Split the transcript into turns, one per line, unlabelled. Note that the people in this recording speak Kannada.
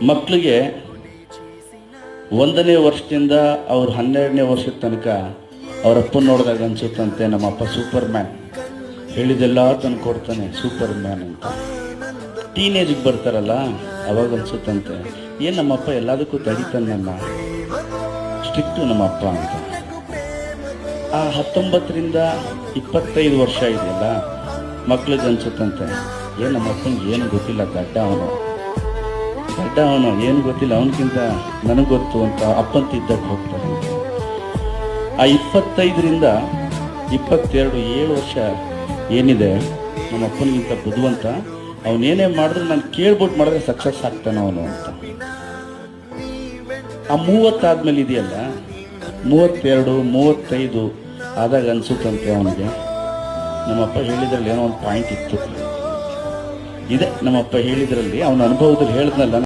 ಮಕ್ಕಳಿಗೆ 1ನೇ ವರ್ಷದಿಂದ ಅವ್ರು 12ನೇ ವರ್ಷದ ತನಕ ಅವ್ರ ಅಪ್ಪನ ನೋಡಿದಾಗ ಅನ್ಸುತ್ತಂತೆ ನಮ್ಮಪ್ಪ ಸೂಪರ್ ಮ್ಯಾನ್, ಹೇಳಿದೆಲ್ಲ ತಂದು ಕೊಡ್ತಾನೆ ಸೂಪರ್ ಮ್ಯಾನ್ ಅಂತ. ಟೀನೇಜ್ಗೆ ಬರ್ತಾರಲ್ಲ ಅವಾಗ ಅನ್ಸುತ್ತಂತೆ ಏನು ನಮ್ಮಪ್ಪ ಎಲ್ಲದಕ್ಕೂ ತಡಿತಾನೆ, ನನ್ನ ಸ್ಟ್ರಿಕ್ಟು ನಮ್ಮಪ್ಪ ಅಂತ. ಆ 19ರಿಂದ 25 ವರ್ಷ ಇದೆಯಲ್ಲ ಮಕ್ಳಿಗೆ ಅನ್ಸುತ್ತಂತೆ ಏನು ನಮ್ಮಪ್ಪನಿಗೆ ಏನು ಗೊತ್ತಿಲ್ಲ, ದಡ್ಡ ಅವನು ಏನು ಗೊತ್ತಿಲ್ಲ, ಅವನಕ್ಕಿಂತ ನನಗೆ ಗೊತ್ತು ಅಂತ ಅಪ್ಪಂತಿದ್ದಕ್ಕೆ ಹೋಗ್ತಾರೆ. ಆ 25ರಿಂದ 22 7 ವರ್ಷ ಏನಿದೆ ನಮ್ಮ ಅಪ್ಪನಿಗಿಂತ ಬುದ್ಧಿವಂತ, ಅವನೇನೇ ಮಾಡಿದ್ರು ನಾನು ಕೇಳ್ಬಿಟ್ಟು ಮಾಡಿದ್ರೆ ಸಕ್ಸಸ್ ಆಗ್ತಾನೆ ಅವನು ಅಂತ. ಆ 30 ಆದ್ಮೇಲೆ ಇದೆಯಲ್ಲ 32 35 ಆದಾಗ ಅನ್ಸುತ್ತಂತೆ ಅವನಿಗೆ ನಮ್ಮಪ್ಪ ಹೇಳಿದ್ರಲ್ಲಿ ಏನೋ ಒಂದು ಪಾಯಿಂಟ್ ಇತ್ತು. ಇದೆ ನಮ್ಮಪ್ಪ ಹೇಳಿದ್ರಲ್ಲಿ ಅವನ ಅನುಭವದಲ್ಲಿ ಹೇಳಿದ್ನಲ್ಲ.